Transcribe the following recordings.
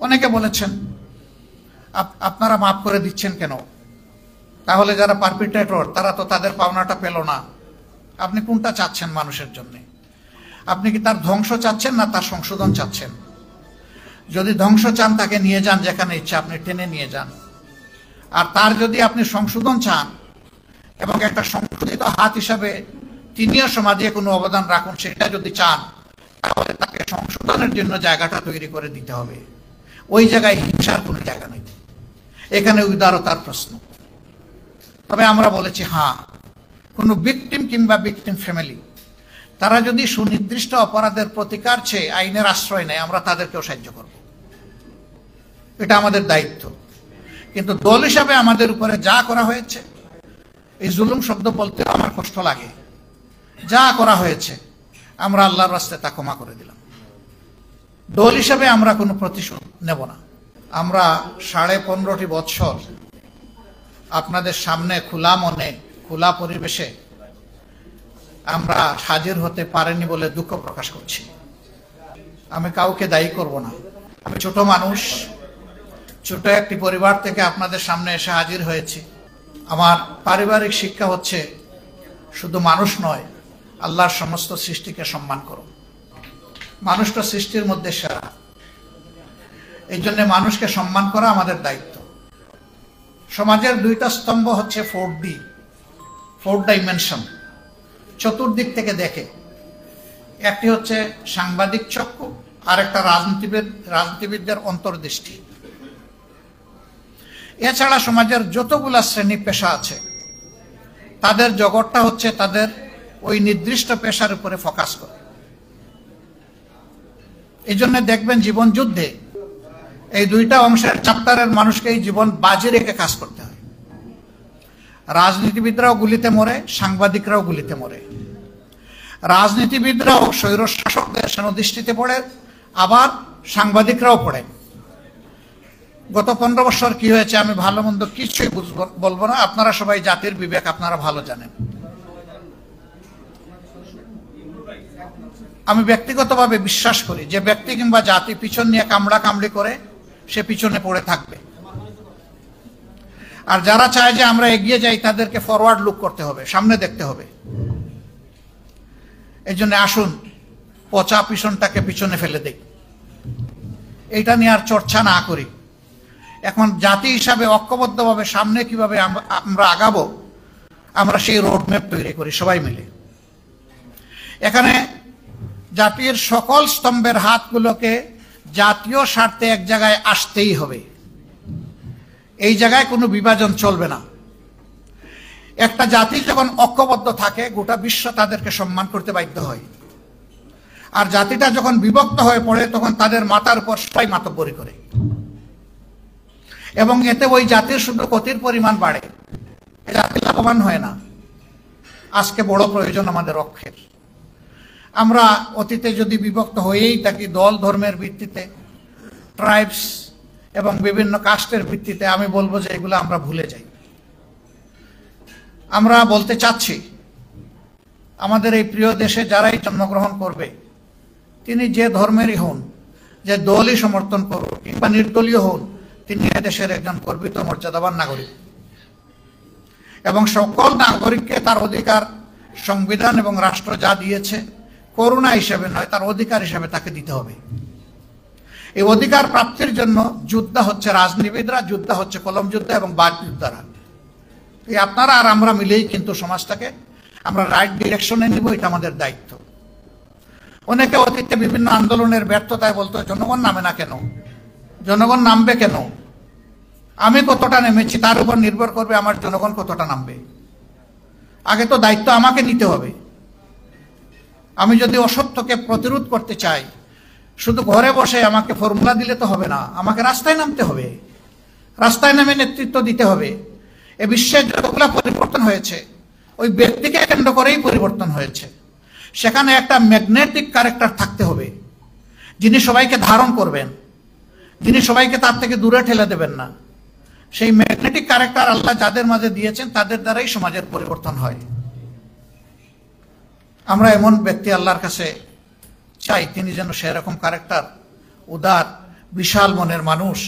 অনেকে বলেছেন আপনারা মাফ করে দিচ্ছেন কেন? তাহলে যারা পারপিট্রেটর তারা তো তাদের পাওনাটা পেল না। আপনি কোনটা চাচ্ছেন মানুষের জন্য? আপনি কি তার ধ্বংস চাচ্ছেন না তার সংশোধন চাচ্ছেন? যদি ধ্বংস চান তাকে নিয়ে যান, যেখানে ইচ্ছা আপনি টেনে নিয়ে যান। আর তার যদি আপনি সংশোধন চান এবং একটা সংশোধিত হাত হিসাবে তিনিও সমাজে কোনো অবদান রাখুন, সেটা যদি চান, তাহলে তাকে সংশোধনের জন্য জায়গাটা তৈরি করে দিতে হবে। ওই জায়গায় হিংসার কোনো জায়গা নেই, এখানে উদারতার প্রশ্ন। তবে আমরা বলেছি হ্যাঁ, কোনো ভিকটিম কিংবা ভিকটিম ফ্যামিলি তারা যদি সুনির্দিষ্ট অপরাধের প্রতিকার চেয়ে আইনের আশ্রয় নেয়, আমরা তাদেরকেও সাহায্য করব, এটা আমাদের দায়িত্ব। কিন্তু দল হিসাবে আমাদের উপরে যা করা হয়েছে, এই জুলুম শব্দ বলতে আমার কষ্ট লাগে, যা করা হয়েছে আমরা আল্লাহর রাস্তায় তা ক্ষমা করে দিলাম। দল হিসাবে আমরা কোনো প্রতিশোধ নেব না। আমরা 15.5 বছর আপনাদের সামনে খোলা মনে খোলা পরিবেশে আমরা হাজির হতে পারিনি বলে দুঃখ প্রকাশ করছি। আমি কাউকে দায়ী করব না। আমি ছোট মানুষ, ছোট একটি পরিবার থেকে আপনাদের সামনে এসে হাজির হয়েছি। আমার পারিবারিক শিক্ষা হচ্ছে শুধু মানুষ নয়, আল্লাহর সমস্ত সৃষ্টিকে সম্মান করো। মানুষটা সৃষ্টির মধ্যে সেরা, এই জন্য মানুষকে সম্মান করা আমাদের দায়িত্ব। সমাজের দুইটা স্তম্ভ হচ্ছে 4D, 4 ডাইমেনশন, চতুর্দিক থেকে দেখে। একটি হচ্ছে সাংবাদিক চক্ষু, আর একটা রাজনীতিবিদদের অন্তর্দৃষ্টি। এছাড়া সমাজের যতগুলা শ্রেণী পেশা আছে তাদের জগৎটা হচ্ছে তাদের ওই নির্দিষ্ট পেশার উপরে ফোকাস করে। এই জন্য দেখবেন জীবন যুদ্ধে এই দুইটা অংশের চ্যাপ্টারের মানুষকে জীবন বাজি রেখে কাজ করতে হয়। রাজনীতিবিদরাও গুলিতে মরে, সাংবাদিকরাও গুলিতে মরে। রাজনীতিবিদরাও স্বৈর শাসকদের সেনদৃষ্টিতে পড়ে, আবার সাংবাদিকরাও পড়ে। গত 15 বছর কি হয়েছে আমি ভালো মন্দ কিছুই বলবো না, আপনারা সবাই জাতির বিবেক আপনারা ভালো জানেন। আমি ব্যক্তিগতভাবে বিশ্বাস করি যে ব্যক্তি কিংবা জাতি পিছন নিয়ে কামড়া কামড়ি করে সে পিছনে পড়ে থাকবে। আর যারা চায় যে আমরা এগিয়ে যাই তাদেরকে ফরওয়ার্ড লুক করতে হবে, সামনে দেখতে হবে। এই জন্য আসুন পচা পিছনটাকে পিছনে ফেলে দেই, এইটা নিয়ে আর চর্চা না করি। এখন জাতি হিসাবে ঐক্যবদ্ধভাবে সামনে কিভাবে আমরা আগাবো, আমরা সেই রোডম্যাপ তৈরি করি সবাই মিলে। এখানে জাতির সকল স্তম্ভের হাতগুলোকে জাতীয় স্বার্থে এক জায়গায় আসতেই হবে। এই জায়গায় কোনো বিভাজন চলবে না। একটা জাতি যখন ঐক্যবদ্ধ থাকে গোটা বিশ্ব তাদেরকে সম্মান করতে বাধ্য হয়। আর জাতিটা যখন বিভক্ত হয়ে পড়ে তখন তাদের মাথার উপর সবাই মাতব্বরি করে, এবং এতে ওই জাতির শুধু ক্ষতির পরিমাণ বাড়ে, জাতি লাভবান হয় না। আজকে বড় প্রয়োজন আমাদের ঐক্যের। আমরা অতীতে যদি বিভক্ত হয়েই থাকি দল ধর্মের ভিত্তিতে, ট্রাইবস এবং বিভিন্ন কাস্টের ভিত্তিতে, আমি বলবো যে এগুলো আমরা ভুলে যাই। আমরা বলতে চাচ্ছি আমাদের এই প্রিয় দেশে যারাই জন্মগ্রহণ করবে তিনি যে ধর্মেরই হন, যে দলই সমর্থন করুন কিংবা নির্দলীয় হন, তিনি দেশের একজন গর্বিত মর্যাদাবান নাগরিক, এবং সকল নাগরিককে তার অধিকার সংবিধান এবং রাষ্ট্র যা দিয়েছে করুণা হিসেবে নয়, তার অধিকার হিসেবে তাকে দিতে হবে। এই অধিকার প্রাপ্তির জন্য যোদ্ধা হচ্ছে রাজনীতিবিদরা, যোদ্ধা হচ্ছে কলম যোদ্ধা এবং বাক যোদ্ধারা। এই আপনারা আর আমরা মিলেই কিন্তু সমাজটাকে আমরা রাইট ডিরেকশনে নিব, এটা আমাদের দায়িত্ব। অনেকে অতীতে বিভিন্ন আন্দোলনের ব্যর্থতায় বলতো জনগণ নামে না কেন, জনগণ নামবে কেন? আমি কতটা নেমেছি তার উপর নির্ভর করবে আমার জনগণ কতটা নামবে। আগে তো দায়িত্ব আমাকে নিতে হবে। আমি যদি অসত্যকে প্রতিরোধ করতে চাই, শুধু ঘরে বসে আমাকে ফর্মুলা দিলে তো হবে না, আমাকে রাস্তায় নামতে হবে, রাস্তায় নামে নেতৃত্ব দিতে হবে। এ বিশ্বের যতগুলো পরিবর্তন হয়েছে ওই ব্যক্তিকে কেন্দ্র করেই পরিবর্তন হয়েছে। সেখানে একটা ম্যাগনেটিক ক্যারেক্টার থাকতে হবে, যিনি সবাইকে ধারণ করবেন, যিনি সবাইকে তার থেকে দূরে ঠেলে দেবেন না। সেই ম্যাগনেটিক ক্যারেক্টার আল্লাহ যাদের মাঝে দিয়েছেন তাদের দ্বারাই সমাজের পরিবর্তন হয়। আমরা এমন ব্যক্তি আল্লাহর কাছে চাই তিনি যেন সেরকম ক্যারেক্টার, উদার, বিশাল মনের মানুষ,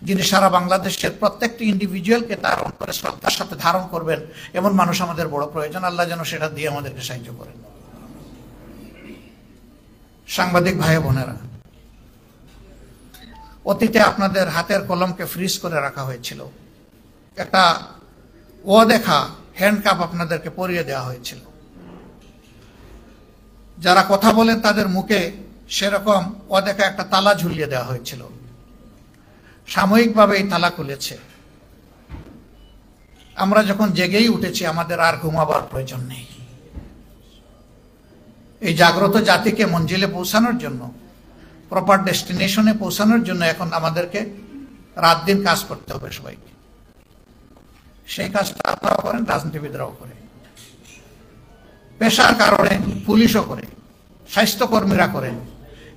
যিনি সারা বাংলাদেশের প্রত্যেকটি ইন্ডিভিজুয়ালকে তার অন্তরে শ্রদ্ধার সাথে ধারণ করবেন, এমন মানুষ আমাদের বড় প্রয়োজন। আল্লাহ যেন সেটা দিয়ে আমাদেরকে সাহায্য করেন। সাংবাদিক ভাই বোনেরা, অতীতে আপনাদের হাতের কলমকে ফ্রিজ করে রাখা হয়েছিল, একটা অদেখা হ্যান্ডকাপ আপনাদেরকে পরিয়ে দেওয়া হয়েছিল। যারা কথা বলেন তাদের মুখে সেরকম অদেখা একটা তালা ঝুলিয়ে দেওয়া হয়েছিল। সাময়িকভাবে এই তালা খুলেছে। আমরা যখন জেগেই উঠেছি, আমাদের আর ঘুমাবার প্রয়োজন নেই। এই জাগ্রত জাতিকে মঞ্জিলে পৌঁছানোর জন্য, প্রপার ডেস্টিনেশনে পৌঁছানোর জন্য এখন আমাদেরকে রাত দিন কাজ করতে হবে সবাইকে। সেই কাজটা আপনারাও করেন, রাজনীতিবিদরাও করে, পেশার কারণে পুলিশও করে, স্বাস্থ্যকর্মীরা করেন।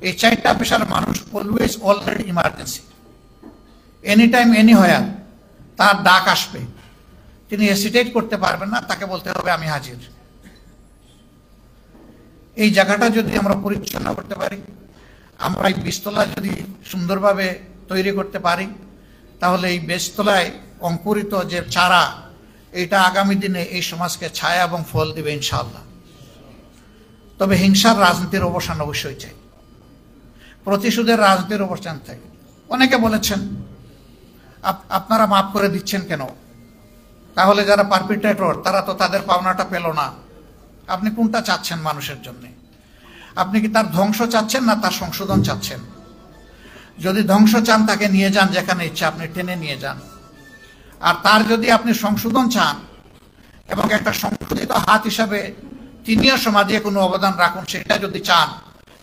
এই চারটা পেশার মানুষ always already emergency, any time anywhere তার ডাক আসবে, তিনি হেসিটেট করতে পারবেন না, তাকে বলতে হবে আমি হাজির। এই জায়গাটা যদি আমরা পরিচ্ছন্ন করতে পারি, আমরা এই বীজতলা যদি সুন্দরভাবে তৈরি করতে পারি, তাহলে এই বীজতলায় অঙ্কুরিত যে চারা, এটা আগামী দিনে এই সমাজকে ছায়া এবং ফল দিবে ইনশাআল্লাহ। তবে হিংসার রাজনীতির অবসান অবশ্যই চাই, প্রতিশোধের রাজনীতির অবসান চাই। অনেকে বলেছেন আপনারা মাফ করে দিচ্ছেন কেন, তাহলে যারা পারপিট্রেটর তারা তো তাদের পাওনাটা পেল না। আপনি কোনটা চাচ্ছেন মানুষের জন্য? আপনি কি তার ধ্বংস চাচ্ছেন না তার সংশোধন চাচ্ছেন? যদি ধ্বংস চান, তাকে নিয়ে যান যেখানে ইচ্ছা, আপনি টেনে নিয়ে যান। আর তার যদি আপনি সংশোধন চান এবং একটা সংশোধিত হাত হিসাবে তিনিও সমাজে কোনো অবদান রাখুন, সেটা যদি চান,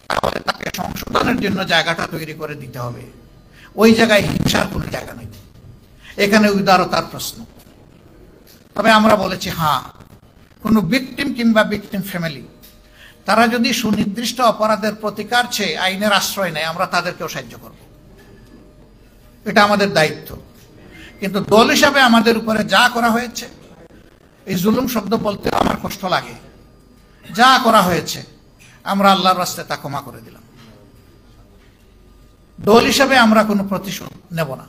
তাহলে তাকে সংশোধনের জন্য জায়গাটা তৈরি করে দিতে হবে। ওই জায়গায় হিংসার কোনো জায়গা নেই, এখানে উদারতার প্রশ্ন। তবে আমরা বলেছি, হ্যাঁ, কোনো ভিকটিম কিংবা ভিকটিম ফ্যামিলি তারা যদি সুনির্দিষ্ট অপরাধের প্রতিকার চেয়ে আইনের আশ্রয় নেয়, আমরা তাদেরকেও সাহায্য করব, এটা আমাদের দায়িত্ব। কিন্তু দল হিসাবে আমাদের উপরে যা করা হয়েছে, এই জুলুম শব্দ বলতে আমার কষ্ট লাগে, যা করা হয়েছে আমরা আল্লাহর রাস্তায় তা ক্ষমা করে দিলাম। দল হিসাবে আমরা কোনো প্রতিশোধ নেব না।